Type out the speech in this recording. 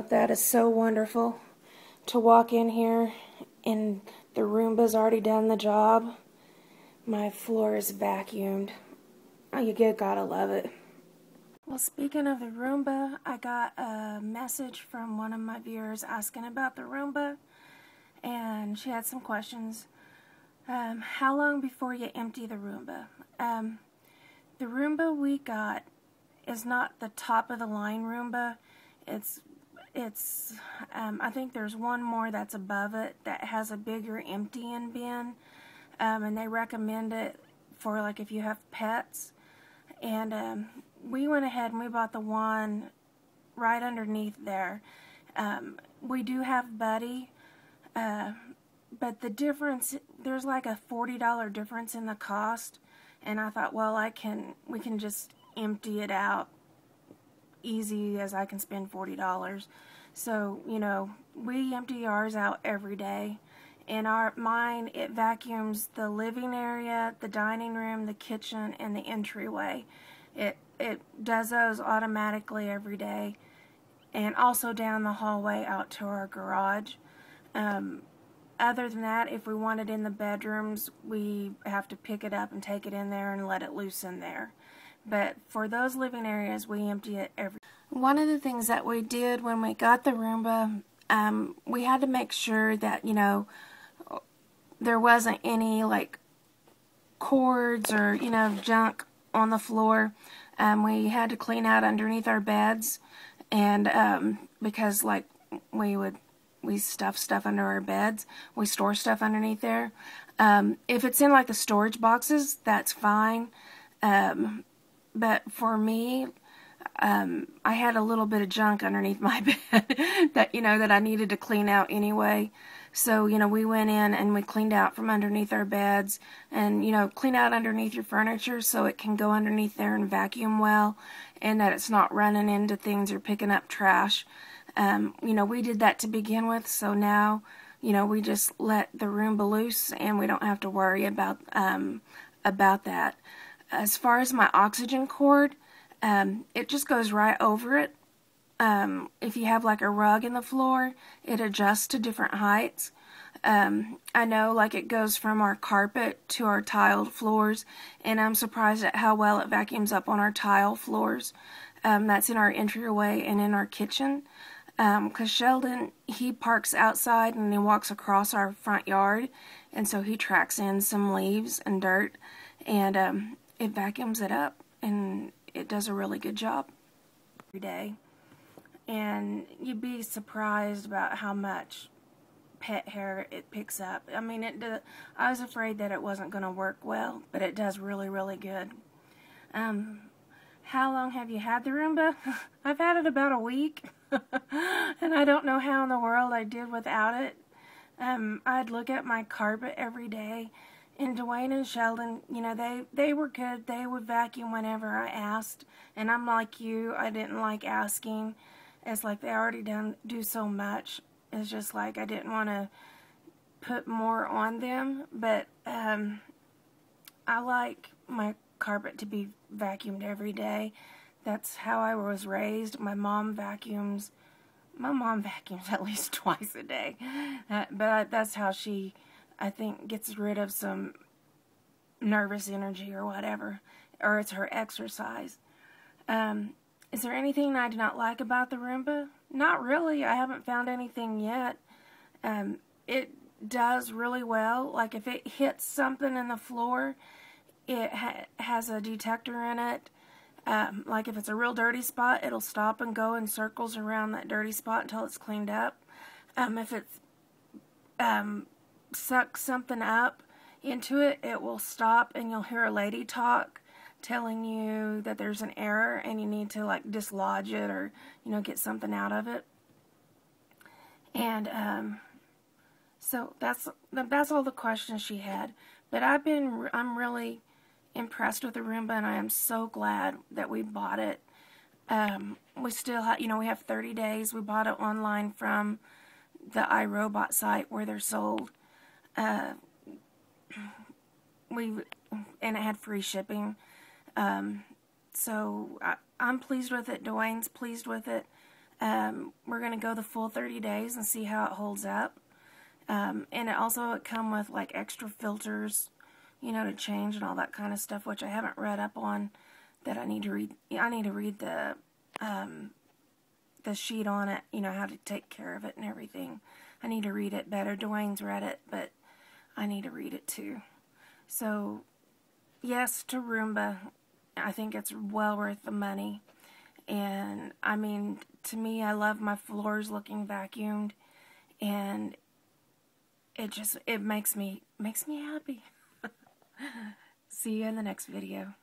That is so wonderful to walk in here and the Roomba's already done the job. My floor is vacuumed. Oh, gotta love it. Well, speaking of the Roomba, I got a message from one of my viewers asking about the Roomba, and she had some questions. How long before you empty the Roomba? The Roomba we got is not the top of the line Roomba. I think there's one more that's above it that has a bigger emptying bin, and they recommend it for like if you have pets. And we went ahead and we bought the one right underneath there. We do have Buddy, but the difference, there's like a $40 difference in the cost, and I thought, well, we can just empty it out easy as I can spend $40. So, you know, we empty ours out every day. In mine, it vacuums the living area, the dining room, the kitchen, and the entryway. It does those automatically every day, and also down the hallway out to our garage. Other than that, if we want it in the bedrooms, we have to pick it up and take it in there and let it loose in there. But for those living areas, we empty it every day. One of the things that we did when we got the Roomba, we had to make sure that, you know, there wasn't any like cords or, you know, junk on the floor. We had to clean out underneath our beds, and because like we stuff stuff under our beds, we store stuff underneath there. If it's in like the storage boxes, that's fine. But for me, I had a little bit of junk underneath my bed that, you know, that I needed to clean out anyway. So, you know, we went in and we cleaned out from underneath our beds, and, you know, clean out underneath your furniture so it can go underneath there and vacuum well, and that it's not running into things or picking up trash. You know, we did that to begin with, so now, you know, we just let the Roomba loose and we don't have to worry about that. As far as my oxygen cord, it just goes right over it. If you have like a rug in the floor, it adjusts to different heights. I know like it goes from our carpet to our tiled floors, and I'm surprised at how well it vacuums up on our tile floors. That's in our entryway and in our kitchen. Because Sheldon, he parks outside and he walks across our front yard, and so he tracks in some leaves and dirt, and it vacuums it up, and it does a really good job every day. And you'd be surprised about how much pet hair it picks up. I mean, I was afraid that it wasn't going to work well, but it does really, really good. How long have you had the Roomba? I've had it about a week, and I don't know how in the world I did without it. I'd look at my carpet every day, and Dwayne and Sheldon, you know, they were good. They would vacuum whenever I asked, and I'm like you, I didn't like asking. It's like they already do so much. It's just like I didn't want to put more on them, but I like my carpet to be vacuumed every day. That's how I was raised. My mom vacuums at least twice a day, but that's how she, I think, gets rid of some nervous energy or whatever, or it's her exercise. Is there anything I do not like about the Roomba? Not really. I haven't found anything yet. It does really well. Like if it hits something in the floor, it has a detector in it. Like if it's a real dirty spot, it'll stop and go in circles around that dirty spot until it's cleaned up. If it sucks something up into it, it will stop, and you'll hear a lady talk telling you that there's an error and you need to like dislodge it or, you know, get something out of it. And so that's all the questions she had. But I'm really impressed with the Roomba, and I am so glad that we bought it. We still have, you know, we have 30 days. We bought it online from the iRobot site where they're sold. And it had free shipping. So I'm pleased with it. Dwayne's pleased with it. We're going to go the full 30 days and see how it holds up. And it also come with like extra filters, you know, to change and all that kind of stuff, which I haven't read up on. That I need to read. I need to read the sheet on it, you know, how to take care of it and everything. I need to read it better. Dwayne's read it, but I need to read it too. So, yes to Roomba. I think it's well worth the money. And, I mean, to me, I love my floors looking vacuumed. And it makes me happy. See you in the next video.